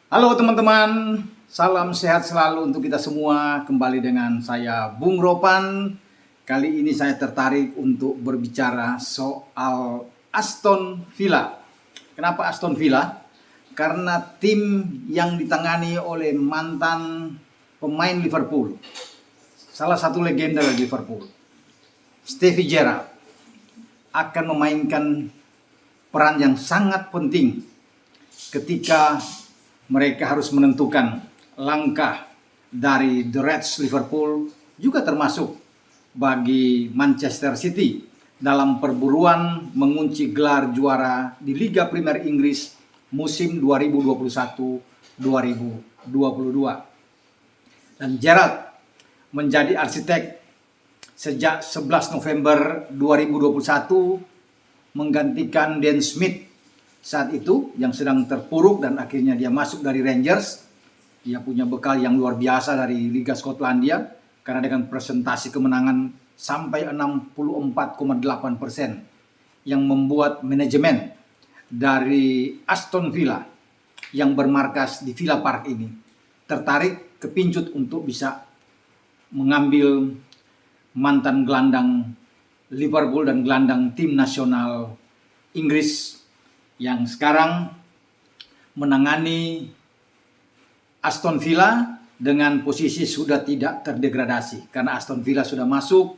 Halo teman-teman, salam sehat selalu untuk kita semua. Kembali dengan saya Bung Ropan. Kali ini saya tertarik untuk berbicara soal Aston Villa. Kenapa Aston Villa? Karena tim yang ditangani oleh mantan pemain Liverpool, salah satu legenda dari Liverpool, Stevie Gerrard, akan memainkan peran yang sangat penting ketika mereka harus menentukan langkah dari The Reds Liverpool, juga termasuk bagi Manchester City dalam perburuan mengunci gelar juara di Liga Premier Inggris musim 2021-2022. Dan Gerrard menjadi arsitek sejak 11 November 2021 menggantikan Dan Smith saat itu yang sedang terpuruk, dan akhirnya dia masuk dari Rangers. Dia punya bekal yang luar biasa dari Liga Skotlandia karena dengan presentasi kemenangan sampai 64,8% yang membuat manajemen dari Aston Villa yang bermarkas di Villa Park ini tertarik kepincut untuk bisa mengambil mantan gelandang Liverpool dan gelandang tim nasional Inggris yang sekarang menangani Aston Villa dengan posisi sudah tidak terdegradasi, karena Aston Villa sudah masuk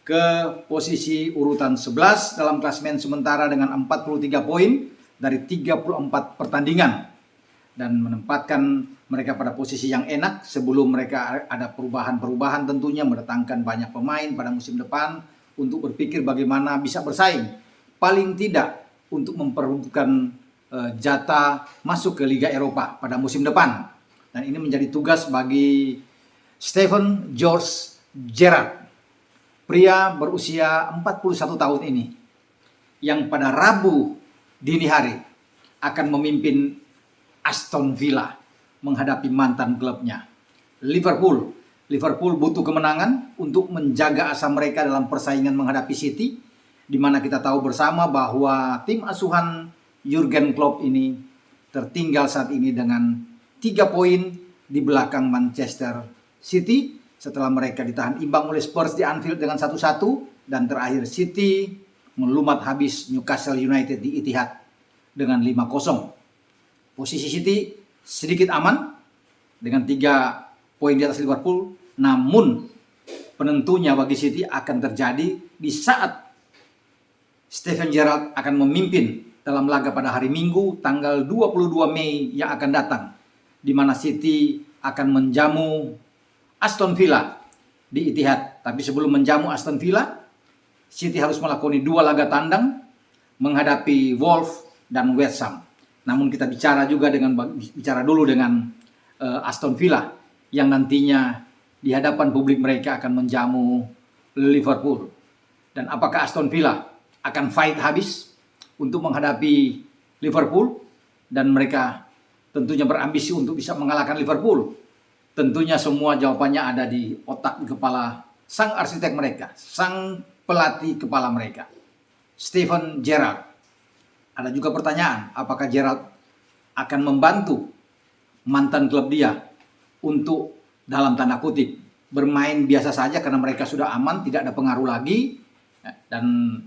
ke posisi urutan 11 dalam klasemen sementara dengan 43 poin dari 34 pertandingan, dan menempatkan mereka pada posisi yang enak sebelum mereka ada perubahan-perubahan, tentunya mendatangkan banyak pemain pada musim depan untuk berpikir bagaimana bisa bersaing paling tidak untuk memperebutkan jatah masuk ke Liga Eropa pada musim depan. Dan ini menjadi tugas bagi Steven George Gerrard, pria berusia 41 tahun ini, yang pada Rabu dini hari akan memimpin Aston Villa menghadapi mantan klubnya Liverpool. Liverpool butuh kemenangan untuk menjaga asa mereka dalam persaingan menghadapi City, di mana kita tahu bersama bahwa tim asuhan Jurgen Klopp ini tertinggal saat ini dengan 3 poin di belakang Manchester City setelah mereka ditahan imbang oleh Spurs di Anfield dengan 1-1, dan terakhir City melumat habis Newcastle United di Etihad dengan 5-0. Posisi City sedikit aman dengan 3 poin di atas Liverpool, namun penentunya bagi City akan terjadi di saat Steven Gerrard akan memimpin dalam laga pada hari Minggu tanggal 22 Mei yang akan datang, di mana City akan menjamu Aston Villa di Etihad. Tapi sebelum menjamu Aston Villa, City harus melakoni 2 laga tandang menghadapi Wolves dan West Ham. Namun kita bicara dulu dengan Aston Villa yang nantinya di hadapan publik mereka akan menjamu Liverpool. Dan apakah Aston Villa akan fight habis untuk menghadapi Liverpool, dan mereka tentunya berambisi untuk bisa mengalahkan Liverpool? Tentunya semua jawabannya ada di otak, di kepala sang arsitek mereka, sang pelatih kepala mereka, Steven Gerrard. Ada juga pertanyaan, apakah Gerrard akan membantu mantan klub dia untuk dalam tanda kutip bermain biasa saja karena mereka sudah aman, tidak ada pengaruh lagi, dan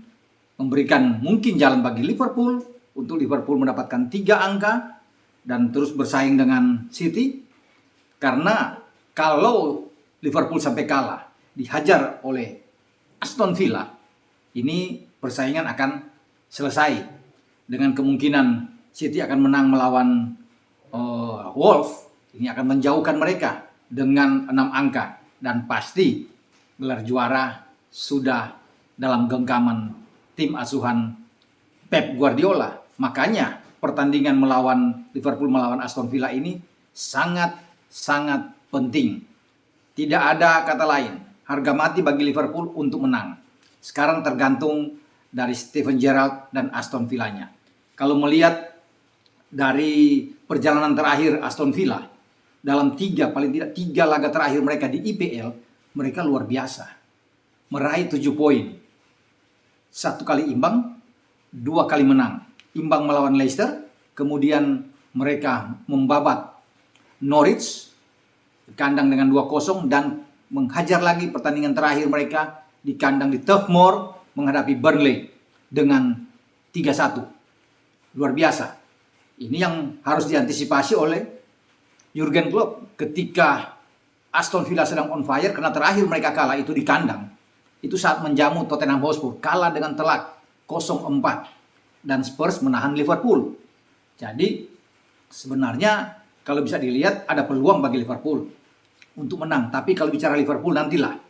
memberikan mungkin jalan bagi Liverpool untuk Liverpool mendapatkan 3 angka dan terus bersaing dengan City. Karena kalau Liverpool sampai kalah, dihajar oleh Aston Villa, ini persaingan akan selesai dengan kemungkinan City akan menang melawan Wolves. Ini akan menjauhkan mereka dengan 6 angka, dan pasti gelar juara sudah dalam genggaman tim asuhan Pep Guardiola. Makanya pertandingan Liverpool melawan Aston Villa ini sangat penting. Tidak ada kata lain, harga mati bagi Liverpool untuk menang. Sekarang tergantung dari Steven Gerrard dan Aston Villa-nya. Kalau melihat dari perjalanan terakhir Aston Villa dalam paling tidak 3 laga terakhir mereka di IPL, mereka luar biasa. Meraih 7 poin. 1 kali imbang, 2 kali menang. Imbang melawan Leicester, kemudian mereka membabat Norwich di kandang dengan 2-0 dan menghajar lagi pertandingan terakhir mereka di kandang di Turf Moor menghadapi Burnley dengan 3-1. Luar biasa. Ini yang harus diantisipasi oleh Jurgen Klopp ketika Aston Villa sedang on fire, karena terakhir mereka kalah itu di kandang. Itu saat menjamu Tottenham Hotspur, kalah dengan telak 0-4 dan Spurs menahan Liverpool. Jadi sebenarnya kalau bisa dilihat ada peluang bagi Liverpool untuk menang. Tapi kalau bicara Liverpool nantilah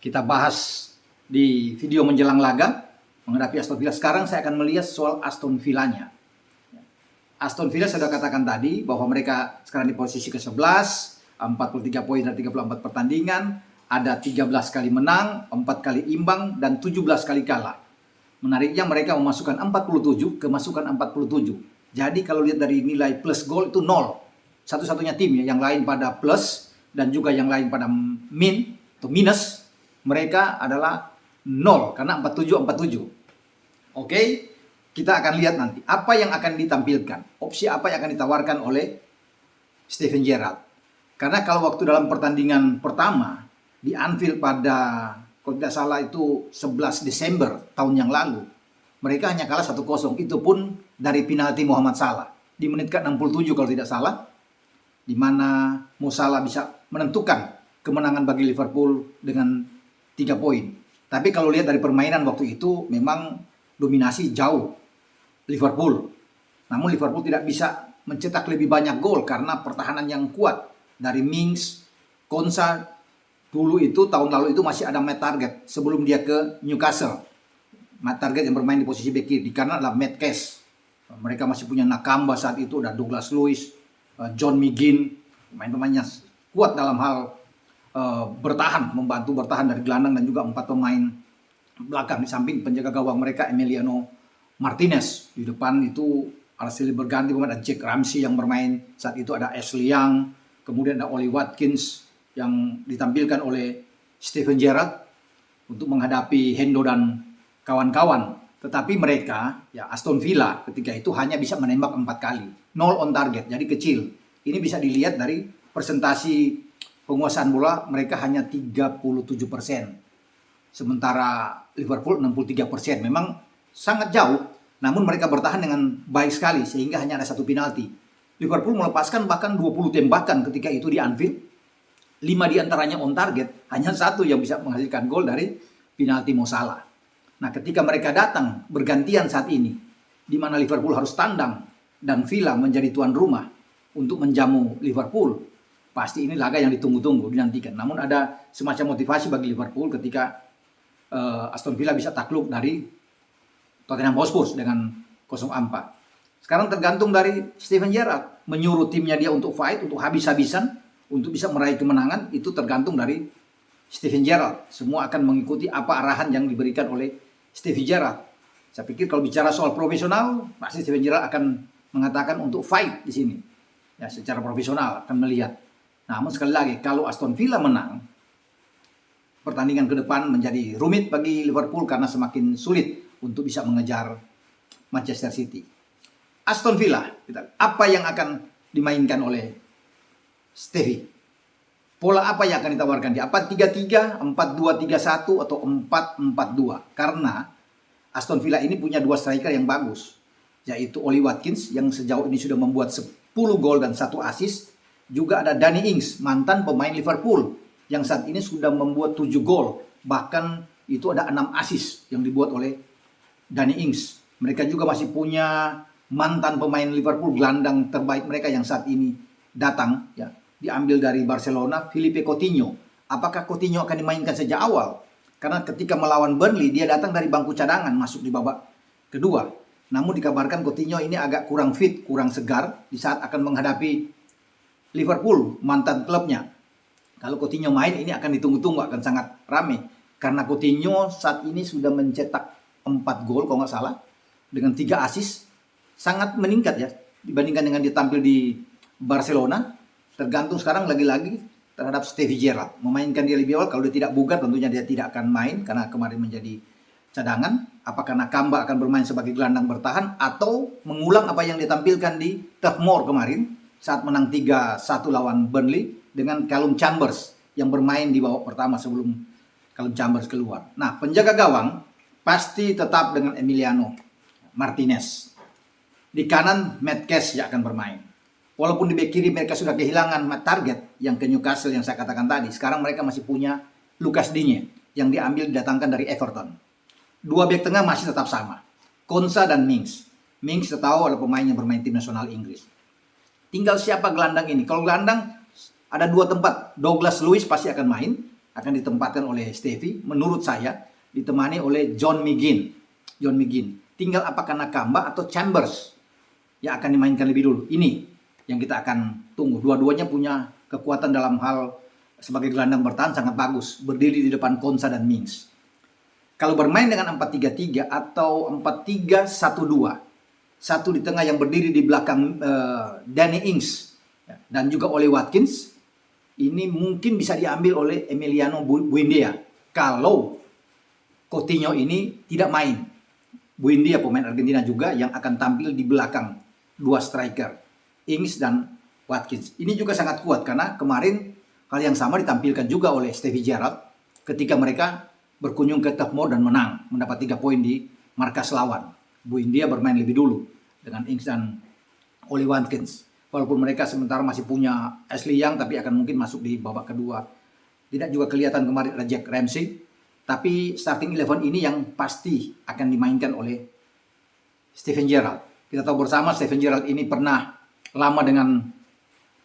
kita bahas di video menjelang laga menghadapi Aston Villa. Sekarang saya akan melihat soal Aston Villanya. Aston Villa sudah katakan tadi bahwa mereka sekarang di posisi ke-11, 43 poin dari 34 pertandingan, ada 13 kali menang, 4 kali imbang, dan 17 kali kalah. Menariknya mereka memasukkan 47, kemasukan 47. Jadi kalau lihat dari nilai plus gol itu 0. Satu-satunya tim ya, yang lain pada plus dan juga yang lain pada min atau minus, mereka adalah 0 karena 47-47. Oke, kita akan lihat nanti apa yang akan ditampilkan, opsi apa yang akan ditawarkan oleh Steven Gerrard. Karena kalau waktu dalam pertandingan pertama di Anfield pada, kalau tidak salah itu 11 Desember tahun yang lalu, mereka hanya kalah 1-0. Itu pun dari penalti Muhammad Salah di menit ke-67 kalau tidak salah, di mana Mo Salah bisa menentukan kemenangan bagi Liverpool dengan 3 poin. Tapi kalau lihat dari permainan waktu itu memang dominasi jauh Liverpool. Namun Liverpool tidak bisa mencetak lebih banyak gol karena pertahanan yang kuat dari Mings, Konsa. Dulu itu tahun lalu itu masih ada Matt Target sebelum dia ke Newcastle. Matt Target yang bermain di posisi bek kiri, di kanan adalah Matt Cash. Mereka masih punya Nakamba saat itu, ada Douglas Luiz, John McGinn, pemain-pemainnya kuat dalam hal bertahan, membantu bertahan dari gelandang dan juga 4 pemain belakang. Di samping penjaga gawang mereka Emiliano Martinez. Di depan itu Arsenal berganti pemain, ada Jack Ramsey yang bermain saat itu, ada Ashley Young, kemudian ada Oli Watkins yang ditampilkan oleh Steven Gerrard untuk menghadapi Hendo dan kawan-kawan. Tetapi mereka, ya Aston Villa ketika itu hanya bisa menembak 4 kali. 0 on target, jadi kecil. Ini bisa dilihat dari presentasi penguasaan bola, mereka hanya 37%. Sementara Liverpool 63%. Memang sangat jauh, namun mereka bertahan dengan baik sekali sehingga hanya ada 1 penalti. Liverpool melepaskan bahkan 20 tembakan ketika itu di Anfield. 5 diantaranya on target, hanya 1 yang bisa menghasilkan gol dari penalti Mo Salah. Nah, ketika mereka datang bergantian saat ini, di mana Liverpool harus tandang dan Villa menjadi tuan rumah untuk menjamu Liverpool, pasti ini laga yang ditunggu-tunggu, dinantikan. Namun ada semacam motivasi bagi Liverpool ketika Aston Villa bisa takluk dari Tottenham Hotspur dengan 0-4. Sekarang tergantung dari Steven Gerrard, menyuruh timnya dia untuk fight, untuk habis-habisan, untuk bisa meraih kemenangan. Itu tergantung dari Steven Gerrard. Semua akan mengikuti apa arahan yang diberikan oleh Steven Gerrard. Saya pikir kalau bicara soal profesional, pasti Steven Gerrard akan mengatakan untuk fight di sini. Ya, secara profesional akan melihat. Namun sekali lagi, kalau Aston Villa menang, pertandingan ke depan menjadi rumit bagi Liverpool karena semakin sulit untuk bisa mengejar Manchester City. Aston Villa, apa yang akan dimainkan oleh Stevie? Pola apa yang akan ditawarkan dia? Apa 3-3, 4-2-3-1 atau 4-4-2? Karena Aston Villa ini punya 2 striker yang bagus, yaitu Oli Watkins yang sejauh ini sudah membuat 10 gol dan 1 assist. Juga ada Danny Ings, mantan pemain Liverpool, yang saat ini sudah membuat 7 gol. Bahkan itu ada 6 assist yang dibuat oleh Danny Ings. Mereka juga masih punya mantan pemain Liverpool, gelandang terbaik mereka yang saat ini datang, ya, diambil dari Barcelona, Philippe Coutinho. Apakah Coutinho akan dimainkan sejak awal? Karena ketika melawan Burnley, dia datang dari bangku cadangan masuk di babak kedua. Namun dikabarkan Coutinho ini agak kurang fit, kurang segar di saat akan menghadapi Liverpool, mantan klubnya. Kalau Coutinho main, ini akan ditunggu-tunggu, akan sangat ramai. Karena Coutinho saat ini sudah mencetak 4 gol kalau nggak salah, dengan 3 assist. Sangat meningkat ya, dibandingkan dengan dia tampil di Barcelona. Tergantung sekarang lagi-lagi terhadap Stevie Gerrard. Memainkan dia lebih awal, kalau dia tidak bugar tentunya dia tidak akan main karena kemarin menjadi cadangan. Apakah Nakamba akan bermain sebagai gelandang bertahan atau mengulang apa yang ditampilkan di Turf Moor kemarin saat menang 3-1 lawan Burnley dengan Callum Chambers yang bermain di babak pertama sebelum Callum Chambers keluar. Nah, penjaga gawang pasti tetap dengan Emiliano Martinez. Di kanan Matt Cash yang akan bermain. Walaupun di bek kiri mereka sudah kehilangan target yang ke Newcastle yang saya katakan tadi. Sekarang mereka masih punya Lucas Digne yang didatangkan dari Everton. Dua bek tengah masih tetap sama, Konsa dan Mings. Mings kita tahu adalah pemain yang bermain tim nasional Inggris. Tinggal siapa gelandang ini? Kalau gelandang ada dua tempat. Douglas Luiz pasti akan main, akan ditempatkan oleh Stevie. Menurut saya ditemani oleh John McGinn. Tinggal apakah Nakamba atau Chambers yang akan dimainkan lebih dulu. Ini yang kita akan tunggu. Dua-duanya punya kekuatan dalam hal sebagai gelandang bertahan sangat bagus. Berdiri di depan Konsa dan Mings. Kalau bermain dengan 4-3-3 atau 4-3-1-2. Satu di tengah yang berdiri di belakang Danny Ings dan juga oleh Watkins. Ini mungkin bisa diambil oleh Emiliano Buendia kalau Coutinho ini tidak main. Buendia pemain Argentina juga yang akan tampil di belakang dua striker, Ings dan Watkins. Ini juga sangat kuat karena kemarin hal yang sama ditampilkan juga oleh Stevie Gerrard ketika mereka berkunjung ke Turf Moor dan menang, mendapat 3 poin di markas lawan. Buendia bermain lebih dulu dengan Ings dan Oli Watkins. Walaupun mereka sementara masih punya Ashley Young, tapi akan mungkin masuk di babak kedua. Tidak juga kelihatan kemarin ada Jack Ramsey. Tapi starting 11 ini yang pasti akan dimainkan oleh Steven Gerrard. Kita tahu bersama Steven Gerrard ini pernah lama dengan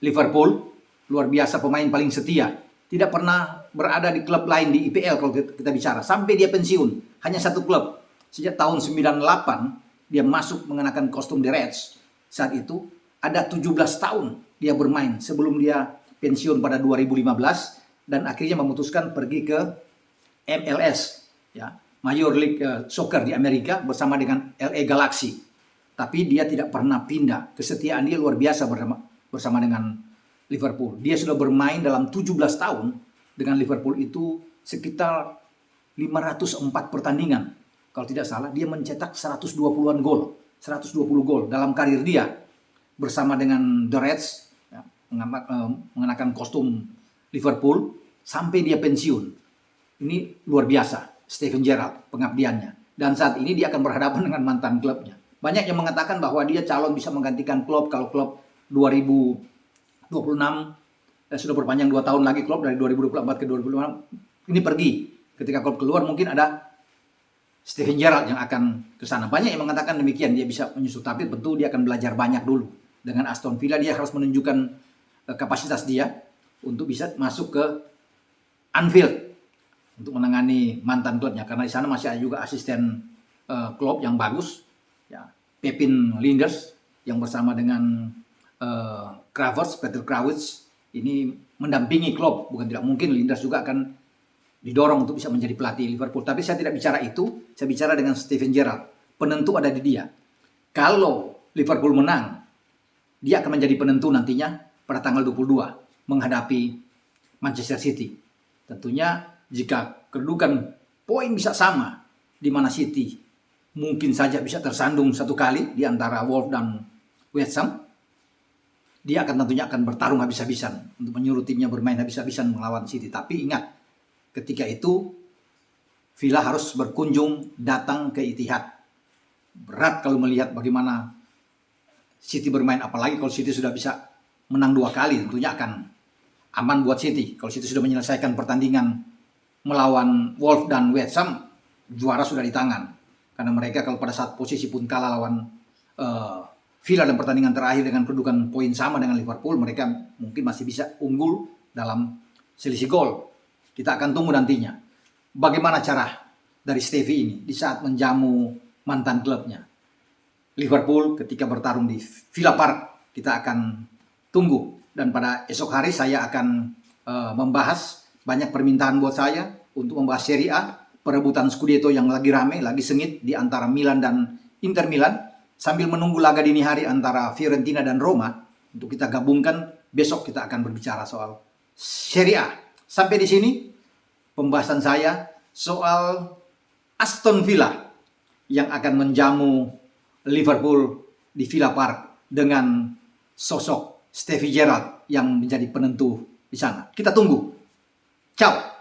Liverpool. Luar biasa, pemain paling setia. Tidak pernah berada di klub lain di IPL kalau kita bicara. Sampai dia pensiun. Hanya satu klub. Sejak tahun 98 dia masuk mengenakan kostum The Reds. Saat itu ada 17 tahun dia bermain sebelum dia pensiun pada 2015 dan akhirnya memutuskan pergi ke MLS, ya, Major League Soccer di Amerika bersama dengan LA Galaxy. Tapi dia tidak pernah pindah. Kesetiaan dia luar biasa bersama dengan Liverpool. Dia sudah bermain dalam 17 tahun dengan Liverpool itu sekitar 504 pertandingan. Kalau tidak salah, dia mencetak 120-an gol. 120 gol dalam karir dia. Bersama dengan The Reds, ya, mengenakan kostum Liverpool, sampai dia pensiun. Ini luar biasa, Steven Gerrard, pengabdiannya. Dan saat ini dia akan berhadapan dengan mantan klubnya. Banyak yang mengatakan bahwa dia calon bisa menggantikan Klopp kalau Klopp 2026, sudah berpanjang 2 tahun lagi Klopp dari 2024 ke 2026. Ini pergi. Ketika Klopp keluar mungkin ada Steven Gerrard yang akan ke sana. Banyak yang mengatakan demikian, dia bisa menyusul, tapi tentu dia akan belajar banyak dulu. Dengan Aston Villa dia harus menunjukkan kapasitas dia untuk bisa masuk ke Anfield untuk menangani mantan klubnya, karena di sana masih ada juga asisten Klopp yang bagus, ya, Pepin Lijnders yang bersama dengan Peter Krawietz ini mendampingi Klopp. Bukan tidak mungkin Lijnders juga akan didorong untuk bisa menjadi pelatih Liverpool. Tapi saya tidak bicara itu, saya bicara dengan Steven Gerrard. Penentu ada di dia. Kalau Liverpool menang, dia akan menjadi penentu nantinya pada tanggal 22 menghadapi Manchester City. Tentunya jika kedudukan poin bisa sama, di mana City mungkin saja bisa tersandung satu kali di antara Wolves dan West Ham, dia tentunya akan bertarung habis-habisan untuk menyuruh timnya bermain habis-habisan melawan City. Tapi ingat, ketika itu Villa harus berkunjung datang ke Etihad. Berat kalau melihat bagaimana City bermain, apalagi kalau City sudah bisa menang 2 kali, tentunya akan aman buat City. Kalau City sudah menyelesaikan pertandingan melawan Wolves dan West Ham, juara sudah di tangan. Karena mereka kalau pada saat posisi pun kalah lawan Villa dan pertandingan terakhir dengan kedudukan poin sama dengan Liverpool, mereka mungkin masih bisa unggul dalam selisih gol. Kita akan tunggu nantinya bagaimana cara dari Stevie ini di saat menjamu mantan klubnya. Liverpool ketika bertarung di Villa Park, kita akan tunggu. Dan pada esok hari saya akan membahas banyak permintaan buat saya untuk membahas Serie A, perebutan Scudetto yang lagi rame, lagi sengit di antara Milan dan Inter Milan, sambil menunggu laga dini hari antara Fiorentina dan Roma. Untuk kita gabungkan, besok kita akan berbicara soal Serie A. Sampai di sini pembahasan saya soal Aston Villa yang akan menjamu Liverpool di Villa Park dengan sosok Stevie Gerrard yang menjadi penentu di sana. Kita tunggu. Ciao.